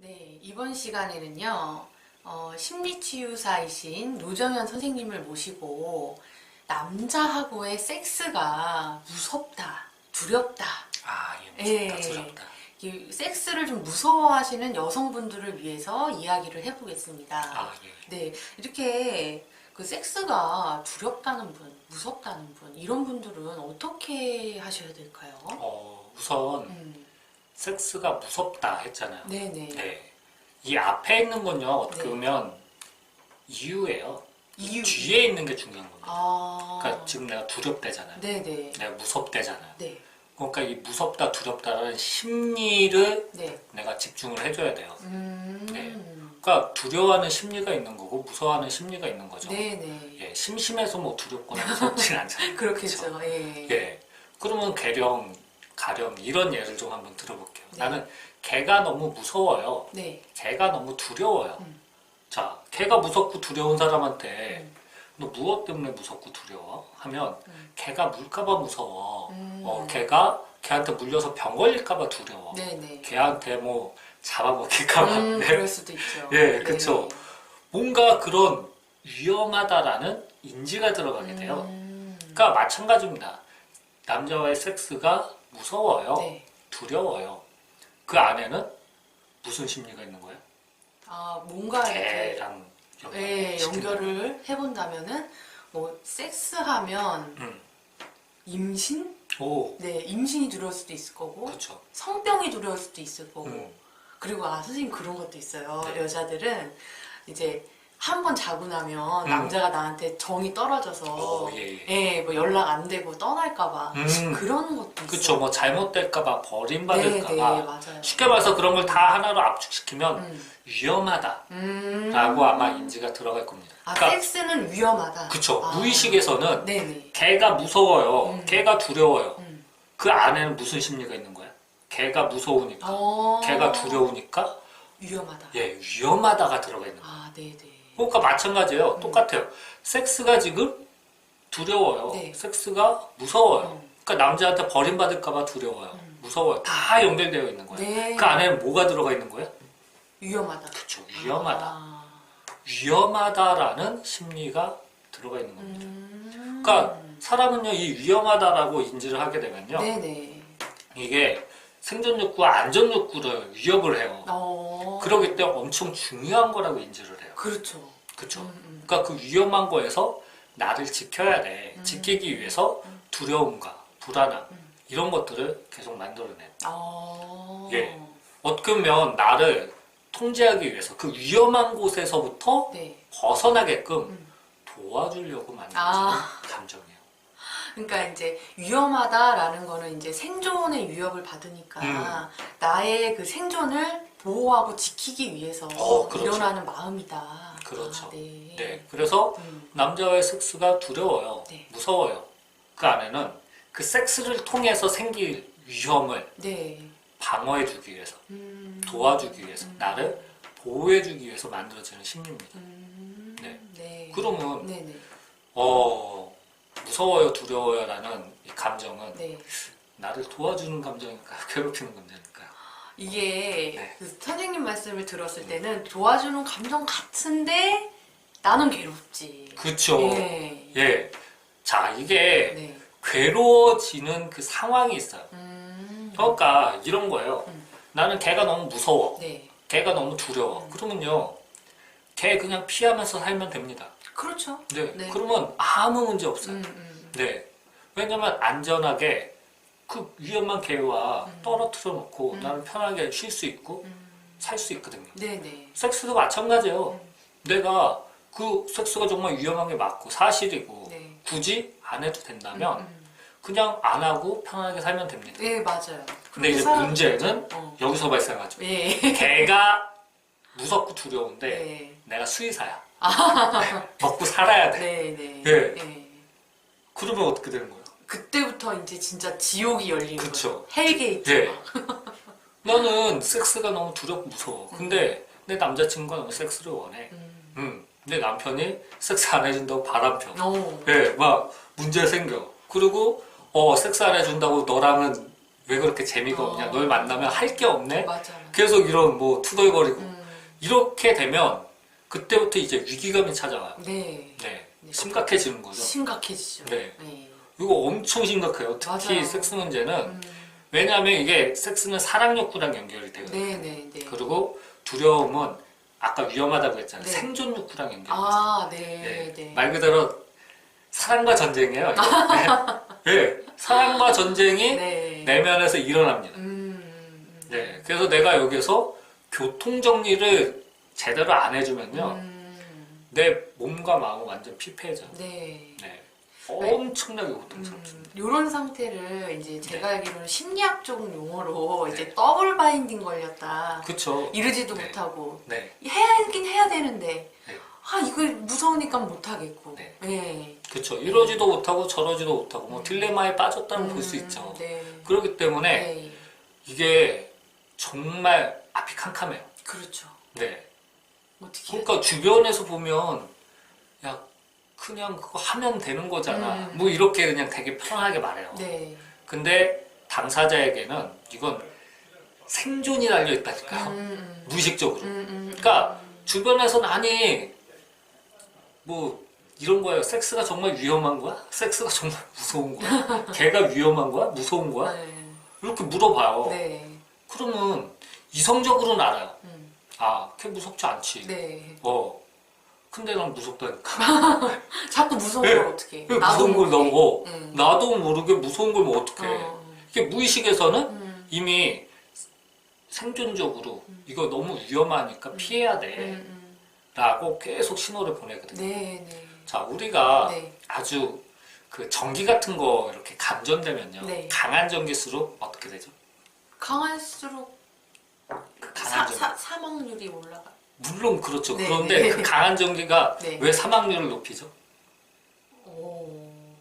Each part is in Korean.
네, 이번 시간에는요, 심리치유사이신 노정현 선생님을 모시고 남자하고의 섹스가 무섭다, 두렵다. 예, 무섭다, 두렵다. 이 섹스를 좀 무서워하시는 여성분들을 위해서 이야기를 해보겠습니다. 예. 네, 이렇게 그 섹스가 두렵다는 분, 무섭다는 분, 이런 분들은 어떻게 하셔야 될까요? 우선 섹스가 무섭다 했잖아요. 네네. 네. 이 앞에 있는 건요, 어떻게 네. 보면 이유예요. 이유. 뒤에 있는 게 중요한 겁니다. 아. 그러니까 지금 내가 두렵대잖아요. 네네. 내가 무섭대잖아요. 네. 그러니까 이 무섭다, 두렵다라는 심리를 네. 내가 집중을 해줘야 돼요. 네. 그러니까 두려워하는 심리가 있는 거고 무서워하는 심리가 있는 거죠. 네네. 예, 심심해서 뭐 두렵거나 무섭진 않잖아요. 그렇겠죠. 그쵸? 예. 예. 그러면 가령 이런 예를 좀 한번 들어볼게요. 네. 나는 개가 너무 무서워요. 네. 개가 너무 두려워요. 음. 자, 개가 무섭고 두려운 사람한테 너 무엇 때문에 무섭고 두려워? 하면 개가 물까봐 무서워. 걔한테 물려서 병 걸릴까봐 두려워. 네네. 걔한테 뭐 잡아먹힐까봐. 네. 그럴 수도 있죠. 예, 그쵸. 뭔가 그런 위험하다라는 인지가 들어가게 돼요. 그러니까 마찬가지입니다. 남자와의 섹스가 무서워요. 네. 두려워요. 그 안에는 무슨 심리가 있는 거예요? 아, 뭔가 이렇게 개랑 연결을 해본다면은 뭐 섹스하면 임신? 오, 네, 임신이 두려울 수도 있을 거고 그렇죠. 성병이 두려울 수도 있을 거고 음. 그리고 선생님 그런 것도 있어요. 네. 여자들은 이제 한 번 자고 나면 남자가 나한테 정이 떨어져서 예. 뭐 연락 안 되고 떠날까봐 그런 것도 있어요. 그렇죠. 뭐 잘못될까봐 버림받을까봐. 네, 맞아요. 쉽게 말해서 그런 걸 다 하나로 압축시키면 위험하다라고 아마 인지가 들어갈 겁니다. 섹스는 위험하다. 그렇죠. 무의식에서는 네네. 개가 무서워요. 개가 두려워요. 그 안에는 무슨 심리가 있는 거야? 개가 무서우니까, 개가 두려우니까, 위험하다. 예, 위험하다가 들어가 있는 거야. 네네. 그러니까 마찬가지예요. 똑같아요. 섹스가 지금 두려워요. 네. 섹스가 무서워요. 그러니까 남자한테 버림받을까봐 두려워요. 무서워요. 다 연결되어 있는 거예요. 네. 그 안에는 뭐가 들어가 있는 거예요? 위험하다. 그렇죠. 위험하다. 위험하다라는 심리가 들어가 있는 겁니다. 그러니까 사람은요, 이 위험하다라고 인지를 하게 되면요, 네네. 이게 생존 욕구와 안전 욕구를 위협을 해요. 그러기 때문에 엄청 중요한 거라고 인지를 해요. 그렇죠. 그렇죠. 그러니까 그 위험한 거에서 나를 지켜야 돼. 지키기 위해서 두려움과 불안함 이런 것들을 계속 만들어내요. 예. 어떻게 보면 나를 통제하기 위해서 그 위험한 곳에서부터 네. 벗어나게끔 도와주려고 만들어지는 감정이에요. 그러니까 이제 위험하다라는 거는 이제 생존의 위협을 받으니까 나의 그 생존을 보호하고 지키기 위해서 그렇죠. 일어나는 마음이다. 그렇죠. 네. 네. 그래서 남자와의 섹스가 두려워요. 네. 무서워요. 그 안에는 그 섹스를 통해서 생길 위험을 네. 방어해주기 위해서, 도와주기 위해서, 나를 보호해주기 위해서 만들어지는 심리입니다. 네. 네. 그러면 네네. 무서워요, 두려워요라는 이 감정은 네. 나를 도와주는 감정일까요? 괴롭히는 감정일까요? 이게 네. 그 선생님 말씀을 들었을 때는 도와주는 감정 같은데 나는 괴롭지. 그렇죠. 예. 예. 자, 이게 네. 괴로워지는 그 상황이 있어요. 그러니까 이런 거예요. 나는 걔가 너무 무서워. 네. 걔가 너무 두려워. 그러면요, 걔 그냥 피하면서 살면 됩니다. 그렇죠. 네. 네. 그러면 아무 문제 없어요. 네. 왜냐면 안전하게 그 위험한 개와 떨어뜨려 놓고 나는 편하게 쉴 수 있고 살 수 있거든요. 네네. 섹스도 마찬가지예요. 내가 그 섹스가 정말 위험한 게 맞고 사실이고 네. 굳이 안 해도 된다면 그냥 안 하고 편하게 살면 됩니다. 네, 맞아요. 근데 이제 문제는 여기서 발생하죠. 예. 개가 무섭고 두려운데 네. 내가 수의사야. 먹고 살아야 돼. 네네. 예. 네. 그러면 어떻게 되는 거예요? 그때부터 이제 진짜 지옥이 열리는 그쵸. 거죠. 헬게이트. 예. 나는 섹스가 너무 두렵고 무서워. 근데 내 남자친구가 너무 섹스를 원해. 내 남편이 섹스 안 해준다고 바람펴. 예, 막 문제 생겨. 그리고 섹스 안 해준다고 너랑은 왜 그렇게 재미가 없냐? 널 만나면 할 게 없네? 맞아. 계속 이런 뭐 투덜거리고. 음. 이렇게 되면 그때부터 이제 위기감이 찾아와요. 네. 네. 네. 심각해지는 거죠. 심각해지죠. 네. 네. 이거 엄청 심각해요. 특히 맞아요. 섹스 문제는. 왜냐하면 이게 섹스는 사랑 욕구랑 연결이 되거든요. 네네네. 그리고 두려움은 아까 위험하다고 했잖아요. 네. 생존 욕구랑 연결이 돼요. 아, 네. 네. 말 그대로 사랑과 전쟁이에요. 네. 네. 사랑과 전쟁이 네. 내면에서 일어납니다. 네. 그래서 내가 여기서 교통 정리를 제대로 안 해주면요. 내 몸과 마음은 완전 피폐해져요. 네. 네. 엄청나게 고통스럽습니다. 이런 상태를 이제 제가 알기로는 심리학적 용어로 네. 이제 더블 바인딩 걸렸다. 그쵸. 이러지도 네. 못하고 네. 해야긴 해야 되는데 네. 아 이거 무서우니까 못하겠고. 네. 네. 그쵸. 이러지도 못하고 저러지도 못하고 뭐 딜레마에 빠졌다는 볼 수 있죠. 네. 그렇기 때문에 네. 이게 정말 앞이 캄캄해요. 그렇죠. 네. 어떻게 해야 그러니까 주변에서 보면 야 그냥 그거 하면 되는 거잖아. 뭐 이렇게 그냥 되게 편하게 말해요. 네. 근데 당사자에게는 이건 생존이 달려 있다니까요. 무의식적으로. 그러니까 주변에서는 아니 뭐 이런 거예요. 섹스가 정말 위험한 거야? 섹스가 정말 무서운 거야? 걔가 위험한 거야? 무서운 거야? 네. 이렇게 물어봐요. 네. 그러면 이성적으로는 알아요. 아, 걔 무섭지 않지. 네. 근데 난 무섭다니까. 자꾸 무서운 네. 걸 어떻게? 무서운 걸 너무 응. 나도 모르게 무서운 걸 뭐 어떡해. 이게 무의식에서는 이미 생존적으로 이거 너무 위험하니까 피해야 돼. 라고 계속 신호를 보내거든요. 네, 네. 자, 우리가 네. 아주 그 전기 같은 거 이렇게 감전되면요. 네. 강한 전기수로 어떻게 되죠? 강할수록 그 강한 전기. 사망률이 올라가. 물론 그렇죠. 네, 그런데 네. 그 강한 전기가 네. 왜 사망률을 높이죠?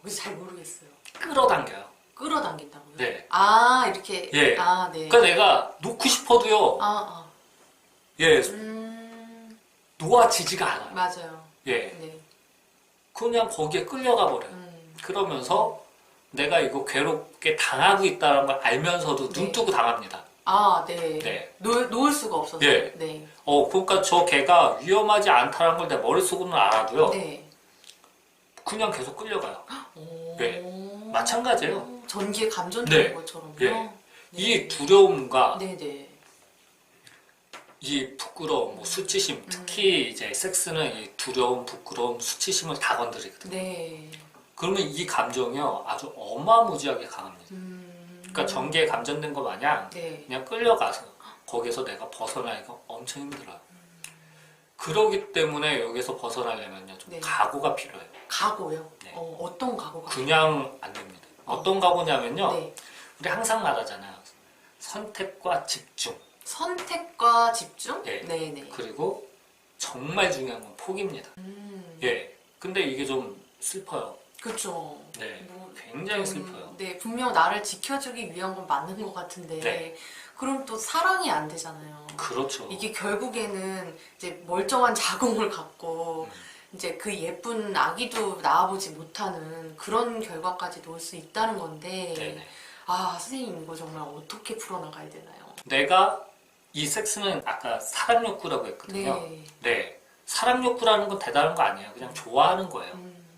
그래서 잘 모르겠어요. 끌어당겨요. 끌어당긴다고요? 네. 아, 이렇게. 예. 아, 네. 그러니까 내가 놓고 싶어도요. 아. 예, 놓아지지가 않아요. 맞아요. 예, 네. 그냥 거기에 끌려가 버려요. 그러면서 내가 이거 괴롭게 당하고 있다는 걸 알면서도 네. 눈 뜨고 당합니다. 아, 네. 네. 놓을 수가 없어서. 예. 네. 그러니까 저 개가 위험하지 않다는 걸 내 머릿속으로는 알아도요. 네. 그냥 계속 끌려가요. 오. 네. 마찬가지예요. 전기에 감전되는 네. 것처럼요. 예. 네. 이 두려움과 네네. 이 부끄러움, 뭐 수치심, 특히 이제 섹스는 이 두려움, 부끄러움, 수치심을 다 건드리거든요. 네. 그러면 이 감정이요 아주 어마무지하게 강합니다. 그러니까 전기에 감전된 거 마냥 네. 그냥 끌려가서 거기서 내가 벗어나기가 엄청 힘들어요. 그러기 때문에 여기서 벗어나려면요 좀 네. 각오가 필요해요. 각오요? 네. 어떤 각오가? 그냥 안 됩니다. 어떤 각오냐면요 네. 우리 항상 말하잖아요. 선택과 집중. 선택과 집중? 네. 네네. 그리고 정말 중요한 건 포기입니다. 예. 근데 이게 좀 슬퍼요. 그렇죠. 네. 뭐, 굉장히 슬퍼요. 네, 분명 나를 지켜주기 위한 건 맞는 것 같은데, 네. 그럼 또 사랑이 안 되잖아요. 그렇죠. 이게 결국에는 이제 멀쩡한 자궁을 갖고 이제 그 예쁜 아기도 낳아보지 못하는 그런 결과까지 놓을 수 있다는 건데, 네네. 아 선생님 이거 정말 어떻게 풀어나가야 되나요? 내가 이 섹스는 아까 사랑 욕구라고 했거든요. 네. 네. 사랑 욕구라는 건 대단한 거 아니에요. 그냥 좋아하는 거예요.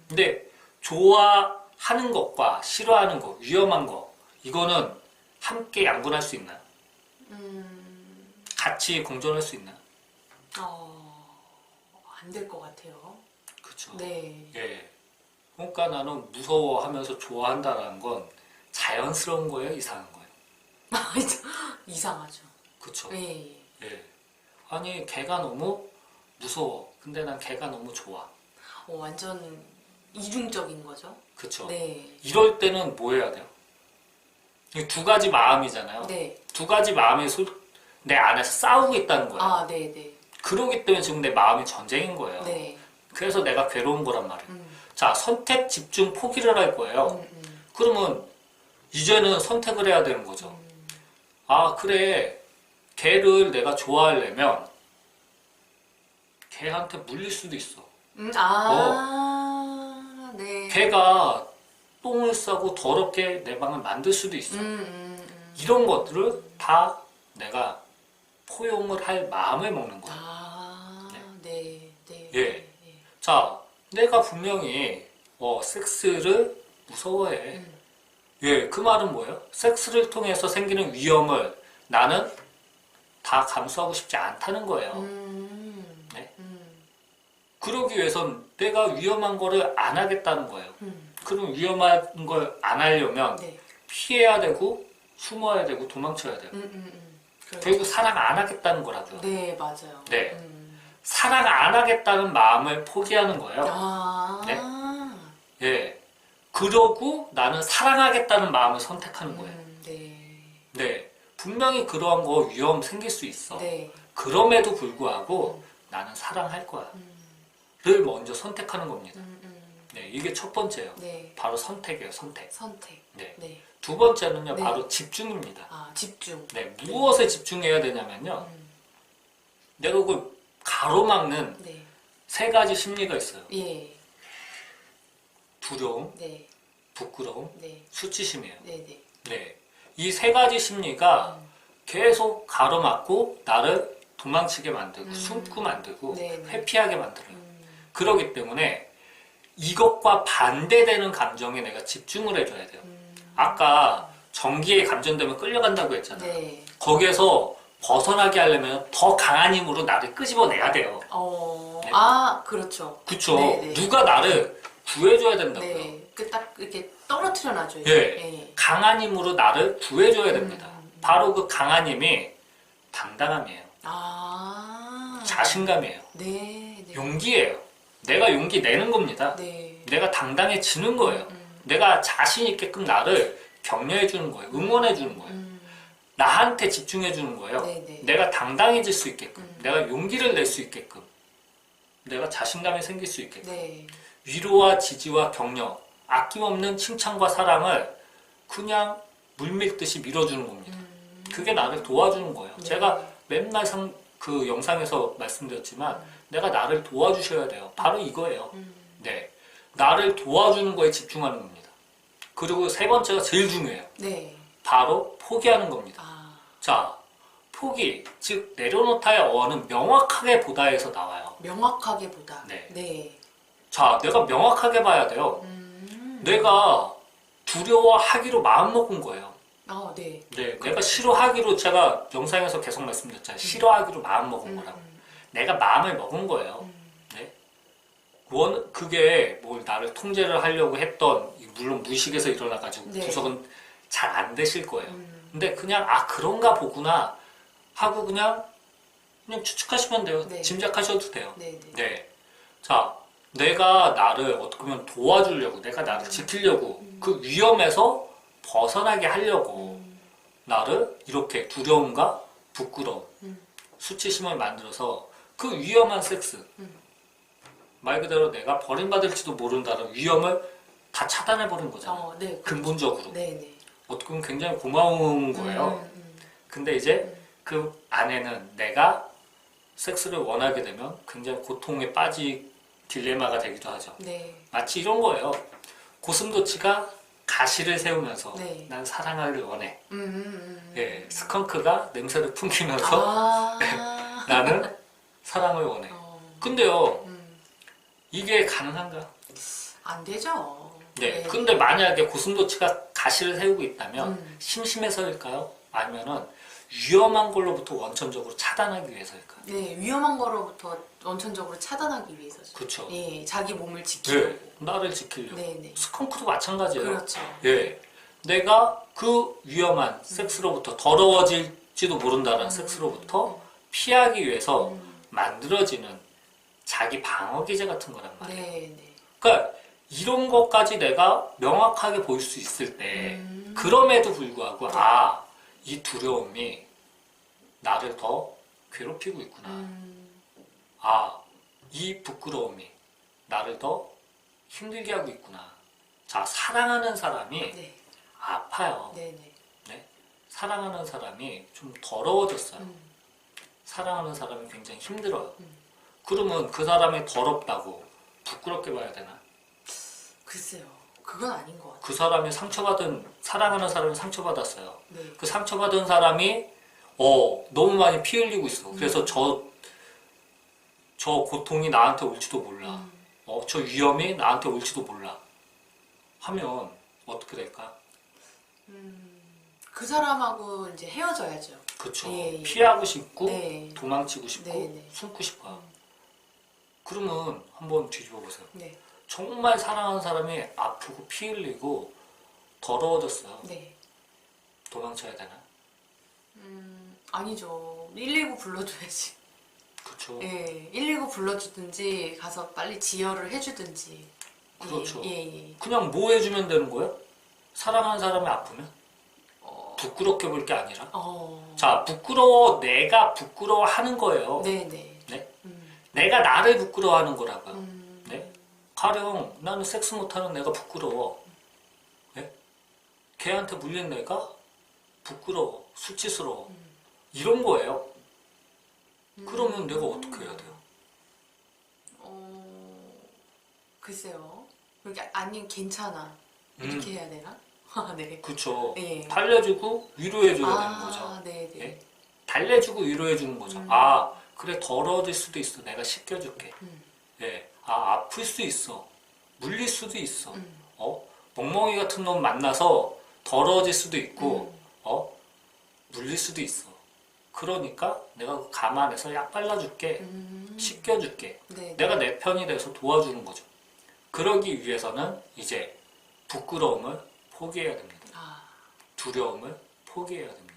근데 좋아하는 것과 싫어하는 것, 위험한 거 이거는 함께 양분할 수 있나요? 같이 공존할 수 있나요? 안 될 것 같아요. 그렇죠. 네. 예. 그러니까 나는 무서워하면서 좋아한다는 건 자연스러운 거예요, 이상한 거예요. 이상하죠. 그렇죠. 네. 예. 아니 걔가 너무 무서워. 근데 난 걔가 너무 좋아. 완전 이중적인 거죠. 그렇죠. 네. 이럴 때는 뭐 해야 돼요? 이게 두 가지 마음이잖아요. 네. 두 가지 마음이 내 안에서 싸우고 있다는 거예요. 아, 네, 네. 그러기 때문에 지금 내 마음이 전쟁인 거예요. 네. 그래서 내가 괴로운 거란 말이에요. 자, 선택, 집중, 포기를 할 거예요. 그러면 이제는 선택을 해야 되는 거죠. 아, 그래. 걔를 내가 좋아하려면 걔한테 물릴 수도 있어. 네. 걔가 똥을 싸고 더럽게 내 방을 만들 수도 있어. 이런 것들을 다 내가 포용을 할 마음을 먹는 거예요. 네, 네. 예. 네. 자, 내가 분명히 섹스를 무서워해. 예, 그 말은 뭐예요? 섹스를 통해서 생기는 위험을 나는 다 감수하고 싶지 않다는 거예요. 네? 그러기 위해선 내가 위험한 거를 안 하겠다는 거예요. 그럼 위험한 걸 안 하려면 네. 피해야 되고 숨어야 되고 도망쳐야 돼요. 그렇죠. 결국 사랑 안 하겠다는 거라고요. 네, 맞아요. 네. 사랑 안 하겠다는 마음을 포기하는 거예요. 네? 예. 그러고 나는 사랑하겠다는 마음을 선택하는 거예요. 네. 네. 분명히 그러한 거 위험 생길 수 있어. 네. 그럼에도 불구하고 나는 사랑할 거야. 를 먼저 선택하는 겁니다. 네. 이게 첫 번째예요. 네. 바로 선택이에요. 선택. 선택. 네. 네. 두 번째는요. 네. 바로 집중입니다. 집중. 네. 무엇에 집중해야 되냐면요. 내가 그걸 가로막는 네. 세 가지 심리가 있어요. 예. 두려움, 네. 부끄러움, 네. 수치심이에요. 네. 네. 네. 이 세 가지 심리가 계속 가로막고 나를 도망치게 만들고 숨고 만들고 네네. 회피하게 만들어요. 그렇기 때문에 이것과 반대되는 감정에 내가 집중을 해줘야 돼요. 아까 전기에 감전되면 끌려간다고 했잖아요. 네. 거기에서 벗어나게 하려면 더 강한 힘으로 나를 끄집어내야 돼요. 네. 그렇죠. 그쵸? 네네. 누가 나를 구해줘야 된다고요. 네. 딱 이렇게 떨어뜨려 놔줘요. 예. 강한 힘으로 나를 구해줘야 됩니다. 바로 그 강한 힘이 당당함이에요. 자신감이에요. 네. 네. 용기예요. 내가 용기 내는 겁니다. 네. 내가 당당해지는 거예요. 내가 자신 있게끔 나를 격려해 주는 거예요. 응원해 주는 거예요. 나한테 집중해 주는 거예요. 네네. 내가 당당해질 수 있게끔, 내가 용기를 낼 수 있게끔, 내가 자신감이 생길 수 있게끔. 네. 위로와 지지와 격려, 아낌없는 칭찬과 사랑을 그냥 물밀듯이 밀어주는 겁니다. 그게 나를 도와주는 거예요. 네. 제가 맨날 그 영상에서 말씀드렸지만 내가 나를 도와주셔야 돼요. 바로 이거예요. 네, 나를 도와주는 거에 집중하는 겁니다. 그리고 세 번째가 제일 중요해요. 네. 바로 포기하는 겁니다. 자, 포기, 즉 내려놓다의 어는 명확하게 보다에서 나와요. 명확하게 보다. 네. 네. 자, 내가 명확하게 봐야 돼요. 내가 두려워하기로 마음먹은 거예요. 네. 네, 내가 싫어하기로 제가 영상에서 계속 말씀드렸잖아요. 싫어하기로 마음먹은 거라고. 내가 마음을 먹은 거예요. 네. 그게 뭘 나를 통제를 하려고 했던, 물론 무의식에서 일어나가지고 네. 분석은 잘 안 되실 거예요. 근데 그냥 그런가 보구나 하고 그냥 추측하시면 돼요. 네. 짐작하셔도 돼요. 네. 네. 자, 내가 나를 어떻게 보면 도와주려고, 내가 나를 지키려고, 그 위험에서 벗어나게 하려고 나를 이렇게 두려움과 부끄러움, 수치심을 만들어서 그 위험한 섹스, 말 그대로 내가 버림받을지도 모른다는 위험을 다 차단해버린 거잖아요. 네. 근본적으로. 네. 어떻게 보면 굉장히 고마운 거예요. 근데 이제 그 안에는 내가 섹스를 원하게 되면 굉장히 고통에 빠질 딜레마가 되기도 하죠. 네. 마치 이런 거예요. 고슴도치가 가시를 세우면서 네. 난 사랑하길 원해. 예, 스컹크가 냄새를 풍기면서 나는 사랑을 원해. 근데요, 이게 가능한가? 안 되죠. 네. 근데 만약에 고슴도치가 가시를 세우고 있다면 심심해서일까요? 아니면은 위험한 걸로부터 원천적으로 차단하기 위해서일까요? 네, 위험한 거로부터 원천적으로 차단하기 위해서죠. 그렇죠. 예, 자기 몸을 지키려고. 네, 나를 지키려고. 네. 스컹크도 마찬가지예요. 그렇죠. 예, 내가 그 위험한 섹스로부터 더러워질지도 모른다는 섹스로부터 피하기 위해서 만들어지는 자기 방어 기제 같은 거란 말이에요. 네. 그러니까 이런 것까지 내가 명확하게 보일 수 있을 때 그럼에도 불구하고 이 두려움이 나를 더 괴롭히고 있구나. 이 부끄러움이 나를 더 힘들게 하고 있구나. 자, 사랑하는 사람이 네. 아파요. 네. 네? 사랑하는 사람이 좀 더러워졌어요. 사랑하는 사람이 굉장히 힘들어요. 그러면 그 사람이 더럽다고 부끄럽게 봐야 되나? 글쎄요. 그건 아닌 것 같아요. 그 사람이 사랑하는 사람이 상처받았어요. 네. 그 상처받은 사람이 너무 많이 피 흘리고 있어. 그래서 저 고통이 나한테 올지도 몰라. 저 위험이 나한테 올지도 몰라. 하면 어떻게 될까? 그 사람하고 이제 헤어져야죠. 그쵸. 예. 피하고 싶고 네. 도망치고 싶고 네. 숨고 싶어요. 그러면 한번 뒤집어 보세요. 네. 정말 사랑하는 사람이 아프고 피 흘리고 더러워졌어요. 네. 도망쳐야 되나? 아니죠. 119 불러줘야지. 그렇죠. 예, 119 불러주든지 가서 빨리 지혈을 해주든지. 그렇죠. 예. 그냥 뭐 해주면 되는 거예요? 사랑하는 사람이 아프면? 부끄럽게 볼 게 아니라. 자, 내가 부끄러워하는 거예요. 네네. 네? 내가 나를 부끄러워하는 거라고요. 네? 가령 나는 섹스 못하는 내가 부끄러워. 네? 걔한테 물린 내가 부끄러워, 수치스러워. 이런 거예요. 그러면 내가 어떻게 해야 돼요? 글쎄요. 그게 아니 괜찮아. 이렇게 해야 되나? 네. 그쵸. 예. 달래주고 위로해줘야 되는 거죠. 네네. 예? 달래주고 위로해주는 거죠. 그래, 더러워질 수도 있어. 내가 씻겨줄게. 예. 아플 수 있어. 물릴 수도 있어. 멍멍이 같은 놈 만나서 더러워질 수도 있고, 물릴 수도 있어. 그러니까 내가 감안해서 약 발라줄게. 씻겨줄게. 네. 내가 내 편이 돼서 도와주는 거죠. 그러기 위해서는 이제 부끄러움을 포기해야 됩니다. 두려움을 포기해야 됩니다.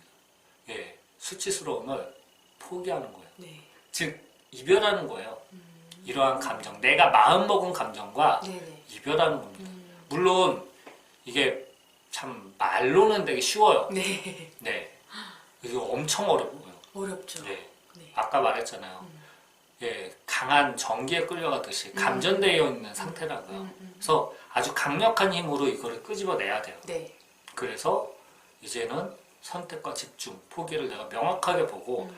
예, 수치스러움을 포기하는 거예요. 네. 즉 이별하는 거예요. 이러한 감정, 내가 마음먹은 감정과 네네. 이별하는 겁니다. 물론 이게 참 말로는 되게 쉬워요. 네. 네, 이게 엄청 어려워요. 어렵죠. 네. 네. 아까 말했잖아요. 예, 강한 전기에 끌려가듯이 감전되어 있는 상태라고요. 그래서 아주 강력한 힘으로 이거를 끄집어내야 돼요. 네. 그래서 이제는 선택과 집중, 포기를 내가 명확하게 보고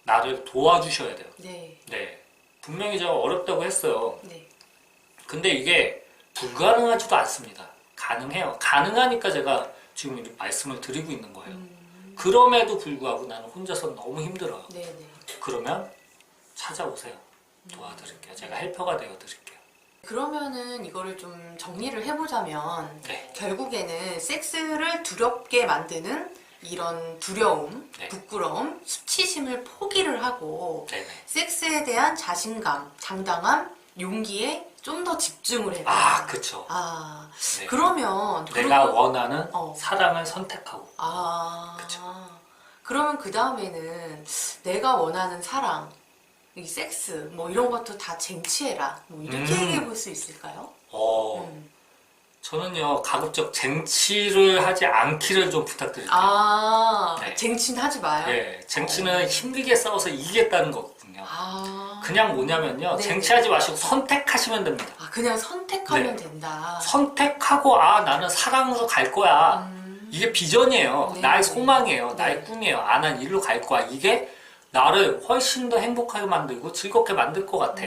나를 도와주셔야 돼요. 네. 네, 분명히 제가 어렵다고 했어요. 네. 근데 이게 불가능하지도 않습니다. 가능해요. 가능하니까 제가 지금 이렇게 말씀을 드리고 있는 거예요. 그럼에도 불구하고 나는 혼자서 너무 힘들어요. 네네. 그러면 찾아오세요. 도와드릴게요. 제가 헬퍼가 되어드릴게요. 그러면은 이거를 좀 정리를 해보자면 네. 결국에는 섹스를 두렵게 만드는 이런 두려움, 네. 부끄러움, 수치심을 포기를 하고 네네. 섹스에 대한 자신감, 장당함, 용기에 좀 더 집중을 해봐. 그쵸. 네. 그러면 내가 원하는 어. 사랑을 선택하고. 그쵸. 그러면 그 다음에는 내가 원하는 사랑, 이 섹스, 뭐 이런 것도 다 쟁취해라. 뭐 이렇게 얘기해 볼 수 있을까요? 저는요, 가급적 쟁취를 하지 않기를 좀 부탁드릴게요. 네. 쟁취는 하지 마요. 예, 쟁취는 힘들게 싸워서 이기겠다는 거거든요. 그냥 뭐냐면요, 네네. 쟁취하지 마시고 선택하시면 됩니다. 그냥 선택하면 네. 된다. 선택하고, 나는 사랑으로 갈 거야. 이게 비전이에요. 네. 나의 소망이에요. 네. 나의 꿈이에요. 난 일로 갈 거야. 이게 나를 훨씬 더 행복하게 만들고 즐겁게 만들 것 같아.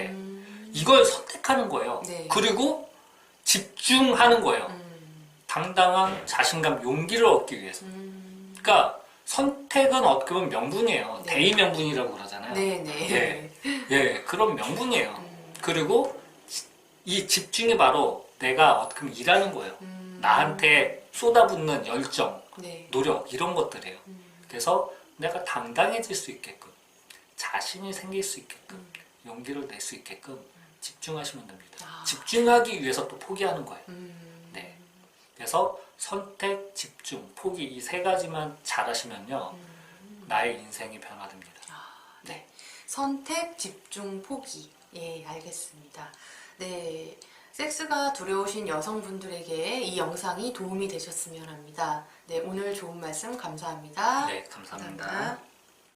이걸 선택하는 거예요. 네. 그리고 집중하는 거예요. 당당한 자신감, 용기를 얻기 위해서. 그러니까 선택은 어떻게 보면 명분이에요. 네. 대의 명분이라고 그러잖아요. 네네. 예, 그런 명분이에요. 그리고 이 집중이 바로 내가 어떻게 보면 일하는 거예요. 나한테 쏟아붓는 열정, 네. 노력 이런 것들이에요. 그래서 내가 당당해질 수 있게끔, 자신이 생길 수 있게끔, 용기를 낼 수 있게끔 집중하시면 됩니다. 집중하기 위해서 또 포기하는 거예요. 네. 그래서 선택, 집중, 포기 이 세 가지만 잘하시면요, 나의 인생이 변화됩니다. 네. 선택, 집중, 포기. 예, 알겠습니다. 네. 섹스가 두려우신 여성분들에게 이 영상이 도움이 되셨으면 합니다. 네, 오늘 좋은 말씀 감사합니다. 네, 감사합니다.